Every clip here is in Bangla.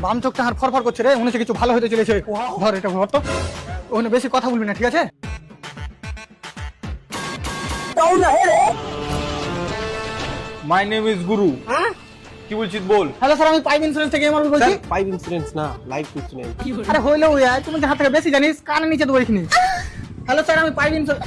বাম চোখটা আর ফরফর করছে রে, মনে হচ্ছে কিছু ভালো হতে চলেছে। ধর এটা ধর তো, ওখানে বেশি কথা বলবি না, ঠিক আছে? মাই নেম ইজ গুরু। কি বলছিস বল। হ্যালো স্যার, আমি পাইপ ইন্স্যুরেন্স থেকে এমআর বলছি। পাইপ ইন্স্যুরেন্স না, লাইফ ইন্স্যুরেন্স। আরে হইলো ইয়ার, তুমি হাত থেকে বেশি জানিস, কানে নিচে দেবো এখানে। হ্যালো স্যার, আমি পাইপ ইন্স্যুরেন্স,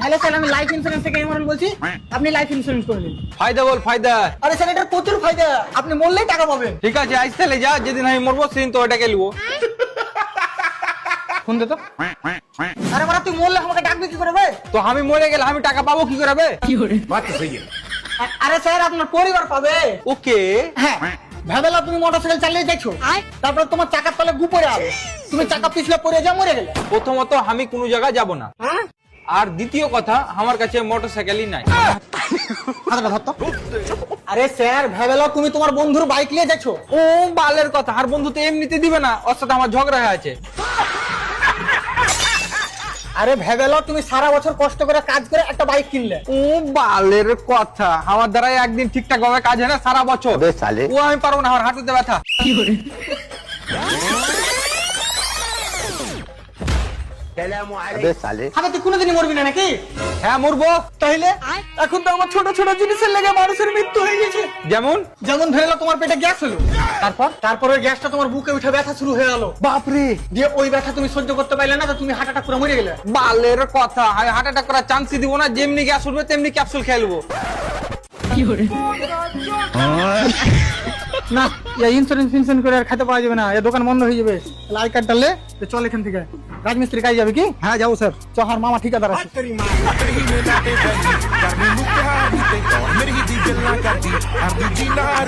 হ্যালো স্যার, আমি লাইফ ইন্স্যুরেন্স থেকে এমআর বলছি। আপনি লাইফ ইন্স্যুরেন্স করে নিন। ফায়দা বল ফায়দা। আরে স্যার, এটা প্রচুর ফায়দা, আপনি মরলেই টাকা পাবেন। ঠিক আছে আজ তাহলে যা, যেদিন আমি মরবো সেদিন তো ওটাকে নিবো। ফোন দে তো। আরে বাড়া, তুই মরলে আমাকে ডাকবি কি করে বে? তো আমি মরে গেলে আমি টাকা পাবো কি করে বে? আরে স্যার, আপনার পরিবার পাবে। ওকে। হ্যাঁ, ভাবেলা তুমি মোটরসাইকেল চালিয়ে যাচ্ছো, তারপর তোমার চাকার তলে গু পড়ে যাবে, তুমি চাকা পিছলে পড়ে যা, মরে গেলে। প্রথমত আমি কোনো জায়গায় যাব না, আর দ্বিতীয় কথা আমার কাছে মোটরসাইকেলই নাই। হাতটা ধর তো। আরে স্যার, ভাবেলা তুমি তোমার বন্ধুর বাইক নিয়ে যাচ্ছো। ও বালের কথা, আর বন্ধু তো এমনিতে দিবে না, ওর সাথে আমার ঝগড়া হয়ে আছে। আরে ভেবেলো তুমি সারা বছর কষ্ট করে কাজ করে একটা বাইক কিনলে। ও বালের কথা, আমার দ্বারা একদিন ঠিকঠাক ভাবে কাজ হয় না সারা বছর। ও আমি পারবো না, আমার হাঁটুতে ব্যথা। আরে তুই কোনোদিনই মরবি না নাকি? হ্যাঁ মরবো। তাইলে এখন তো আমার ছোট ছোট জিনিসের লেগে মানুষের মৃত্যু হয়ে গেছে। যেমন যেমন ধরে নাও তোমার পেটে গ্যাস হলো, তারপর ওই গ্যাসটা তোমার বুকে উঠে ব্যথা শুরু হয়ে গেল। বাপরে, দিয়ে ওই ব্যথা তুমি সহ্য করতে পারলে না, তো তুমি হার্ট অ্যাটাক করে মরে গেলে। বালের কথা, আমি হার্ট অ্যাটাক করার চান্সই দিব না। যেমনি গ্যাস উঠবে তেমনি ক্যাপসুল খেয়ে নেবো। না, ইন্স্যুরেন্স ফিন্সুরেন্স করে আর খেতে পাওয়া যাবে না, এ দোকান বন্ধ হয়ে যাবে। আই কার্ড টানলে চল এখান থেকে। রাজমিস্ত্রি কাজ যাবে কি? হ্যাঁ যাবো স্যার। চহার মামা ঠিকাদার আছে। ਮੇਰੀ ਹੀ ਦੀ ਗੱਲਾਂ ਕਰਦੀ, ਆਪ ਦੂਜੀ ਨਾਲ